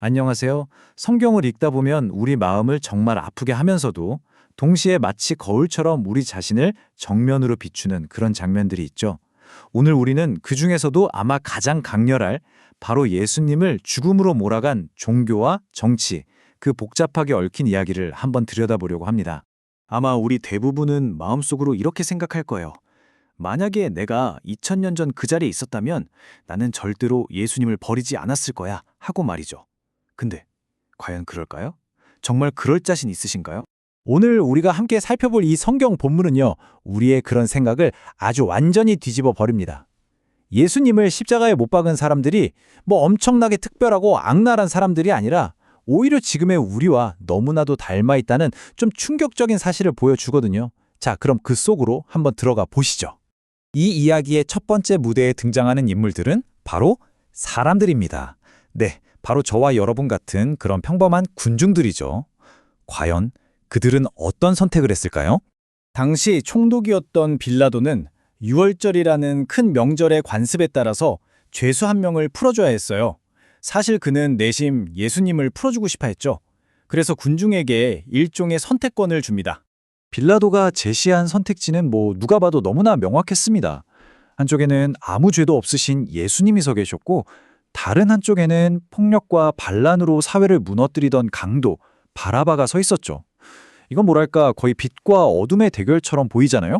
안녕하세요. 성경을 읽다 보면 우리 마음을 정말 아프게 하면서도 동시에 마치 거울처럼 우리 자신을 정면으로 비추는 그런 장면들이 있죠. 오늘 우리는 그 중에서도 아마 가장 강렬할 바로 예수님을 죽음으로 몰아간 종교와 정치, 그 복잡하게 얽힌 이야기를 한번 들여다보려고 합니다. 아마 우리 대부분은 마음속으로 이렇게 생각할 거예요. 만약에 내가 2000년 전 그 자리에 있었다면 나는 절대로 예수님을 버리지 않았을 거야 하고 말이죠. 근데 과연 그럴까요? 정말 그럴 자신 있으신가요? 오늘 우리가 함께 살펴볼 이 성경 본문은요, 우리의 그런 생각을 아주 완전히 뒤집어 버립니다. 예수님을 십자가에 못 박은 사람들이 뭐 엄청나게 특별하고 악랄한 사람들이 아니라 오히려 지금의 우리와 너무나도 닮아 있다는 좀 충격적인 사실을 보여주거든요. 자, 그럼 그 속으로 한번 들어가 보시죠. 이 이야기의 첫 번째 무대에 등장하는 인물들은 바로 사람들입니다. 네, 바로 저와 여러분 같은 그런 평범한 군중들이죠. 과연 그들은 어떤 선택을 했을까요? 당시 총독이었던 빌라도는 유월절이라는 큰 명절의 관습에 따라서 죄수 한 명을 풀어줘야 했어요. 사실 그는 내심 예수님을 풀어주고 싶어 했죠. 그래서 군중에게 일종의 선택권을 줍니다. 빌라도가 제시한 선택지는 누가 봐도 너무나 명확했습니다. 한쪽에는 아무 죄도 없으신 예수님이 서 계셨고, 다른 한쪽에는 폭력과 반란으로 사회를 무너뜨리던 강도 바라바가 서 있었죠. 이건 뭐랄까 거의 빛과 어둠의 대결처럼 보이잖아요?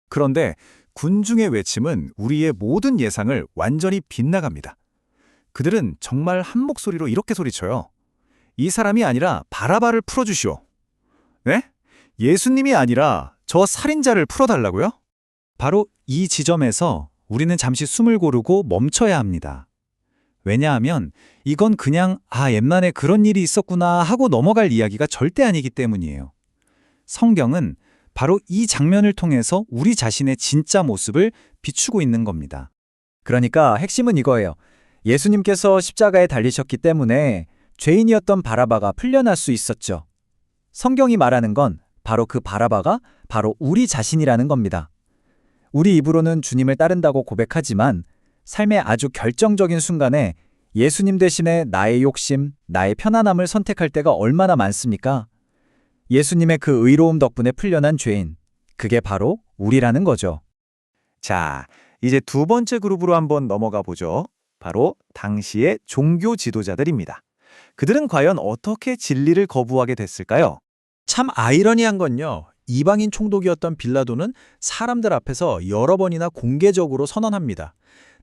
그런데 군중의 외침은 우리의 모든 예상을 완전히 빗나갑니다. 그들은 정말 한 목소리로 이렇게 소리쳐요. 이 사람이 아니라 바라바를 풀어주시오. 네? 예수님이 아니라 저 살인자를 풀어달라고요? 바로 이 지점에서 우리는 잠시 숨을 고르고 멈춰야 합니다. 왜냐하면 이건 그냥 옛날에 그런 일이 있었구나 하고 넘어갈 이야기가 절대 아니기 때문이에요. 성경은 바로 이 장면을 통해서 우리 자신의 진짜 모습을 비추고 있는 겁니다. 그러니까 핵심은 이거예요. 예수님께서 십자가에 달리셨기 때문에 죄인이었던 바라바가 풀려날 수 있었죠. 성경이 말하는 건 바로 그 바라바가 바로 우리 자신이라는 겁니다. 우리 입으로는 주님을 따른다고 고백하지만 삶의 아주 결정적인 순간에 예수님 대신에 나의 욕심, 나의 편안함을 선택할 때가 얼마나 많습니까? 예수님의 그 의로움 덕분에 풀려난 죄인, 그게 바로 우리라는 거죠. 자, 이제 두 번째 그룹으로 한번 넘어가 보죠. 바로 당시의 종교 지도자들입니다. 그들은 과연 어떻게 진리를 거부하게 됐을까요? 참 아이러니한 건요, 이방인 총독이었던 빌라도는 사람들 앞에서 여러 번이나 공개적으로 선언합니다.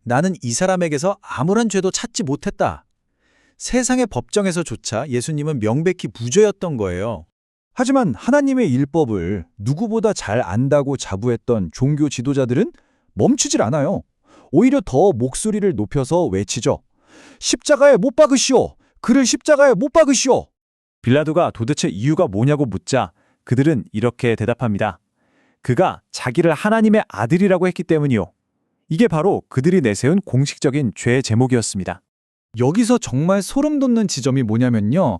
나는 이 사람에게서 아무런 죄도 찾지 못했다. 세상의 법정에서조차 예수님은 명백히 무죄였던 거예요. 하지만 하나님의 일법을 누구보다 잘 안다고 자부했던 종교 지도자들은 멈추질 않아요. 오히려 더 목소리를 높여서 외치죠. 십자가에 못 박으시오! 그를 십자가에 못 박으시오! 빌라도가 도대체 이유가 뭐냐고 묻자 그들은 이렇게 대답합니다. 그가 자기를 하나님의 아들이라고 했기 때문이요. 이게 바로 그들이 내세운 공식적인 죄 제목이었습니다. 여기서 정말 소름 돋는 지점이 뭐냐면요.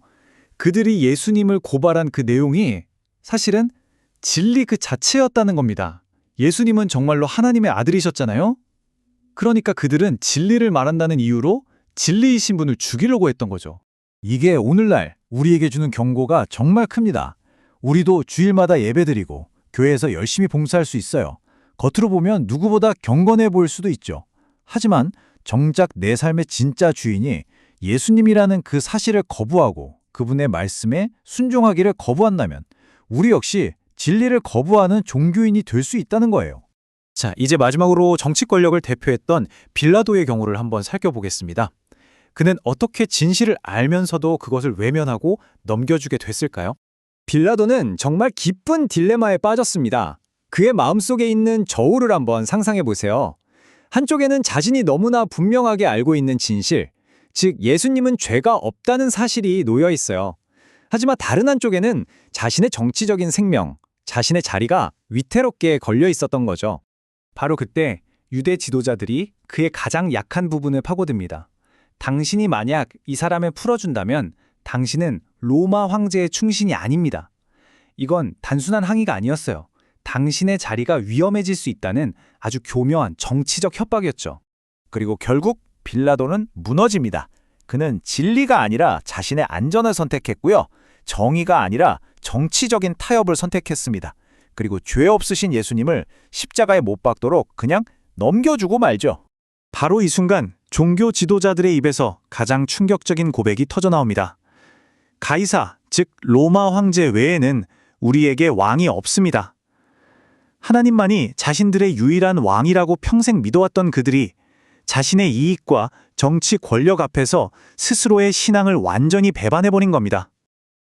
그들이 예수님을 고발한 그 내용이 사실은 진리 그 자체였다는 겁니다. 예수님은 정말로 하나님의 아들이셨잖아요? 그러니까 그들은 진리를 말한다는 이유로 진리이신 분을 죽이려고 했던 거죠. 이게 오늘날 우리에게 주는 경고가 정말 큽니다. 우리도 주일마다 예배드리고 교회에서 열심히 봉사할 수 있어요. 겉으로 보면 누구보다 경건해 보일 수도 있죠. 하지만 정작 내 삶의 진짜 주인이 예수님이라는 그 사실을 거부하고 그분의 말씀에 순종하기를 거부한다면 우리 역시 진리를 거부하는 종교인이 될 수 있다는 거예요. 자, 이제 마지막으로 정치 권력을 대표했던 빌라도의 경우를 한번 살펴보겠습니다. 그는 어떻게 진실을 알면서도 그것을 외면하고 넘겨주게 됐을까요? 빌라도는 정말 깊은 딜레마에 빠졌습니다. 그의 마음속에 있는 저울을 한번 상상해 보세요. 한쪽에는 자신이 너무나 분명하게 알고 있는 진실, 즉 예수님은 죄가 없다는 사실이 놓여 있어요. 하지만 다른 한쪽에는 자신의 정치적인 생명, 자신의 자리가 위태롭게 걸려 있었던 거죠. 바로 그때 유대 지도자들이 그의 가장 약한 부분을 파고듭니다. 당신이 만약 이 사람을 풀어준다면 당신은 로마 황제의 충신이 아닙니다. 이건 단순한 항의가 아니었어요. 당신의 자리가 위험해질 수 있다는 아주 교묘한 정치적 협박이었죠. 그리고 결국 빌라도는 무너집니다. 그는 진리가 아니라 자신의 안전을 선택했고요. 정의가 아니라 정치적인 타협을 선택했습니다. 그리고 죄 없으신 예수님을 십자가에 못 박도록 그냥 넘겨주고 말죠. 바로 이 순간 종교 지도자들의 입에서 가장 충격적인 고백이 터져나옵니다. 가이사, 즉 로마 황제 외에는 우리에게 왕이 없습니다. 하나님만이 자신들의 유일한 왕이라고 평생 믿어왔던 그들이 자신의 이익과 정치 권력 앞에서 스스로의 신앙을 완전히 배반해버린 겁니다.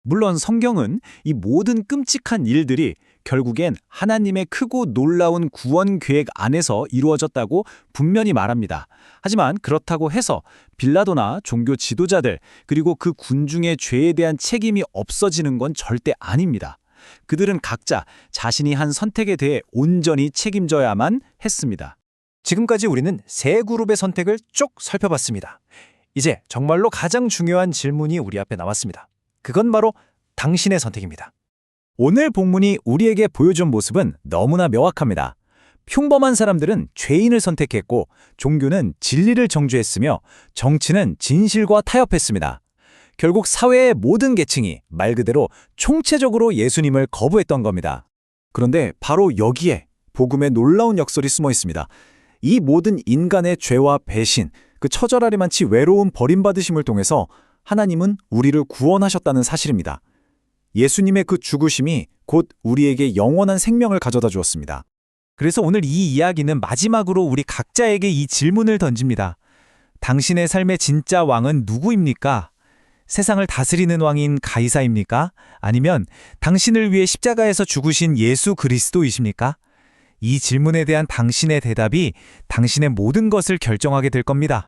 물론 성경은 이 모든 끔찍한 일들이 결국엔 하나님의 크고 놀라운 구원 계획 안에서 이루어졌다고 분명히 말합니다. 하지만 그렇다고 해서 빌라도나 종교 지도자들 그리고 그 군중의 죄에 대한 책임이 없어지는 건 절대 아닙니다. 그들은 각자 자신이 한 선택에 대해 온전히 책임져야만 했습니다. 지금까지 우리는 세 그룹의 선택을 쭉 살펴봤습니다. 이제 정말로 가장 중요한 질문이 우리 앞에 남았습니다. 그건 바로 당신의 선택입니다. 오늘 본문이 우리에게 보여준 모습은 너무나 명확합니다. 평범한 사람들은 죄인을 선택했고 종교는 진리를 정죄했으며 정치는 진실과 타협했습니다. 결국 사회의 모든 계층이 말 그대로 총체적으로 예수님을 거부했던 겁니다. 그런데 바로 여기에 복음의 놀라운 역설이 숨어 있습니다. 이 모든 인간의 죄와 배신, 그 처절하리만치 외로운 버림받으심을 통해서 하나님은 우리를 구원하셨다는 사실입니다. 예수님의 그 죽으심이 곧 우리에게 영원한 생명을 가져다 주었습니다. 그래서 오늘 이 이야기는 마지막으로 우리 각자에게 이 질문을 던집니다. 당신의 삶의 진짜 왕은 누구입니까? 세상을 다스리는 왕인 가이사입니까? 아니면 당신을 위해 십자가에서 죽으신 예수 그리스도이십니까? 이 질문에 대한 당신의 대답이 당신의 모든 것을 결정하게 될 겁니다.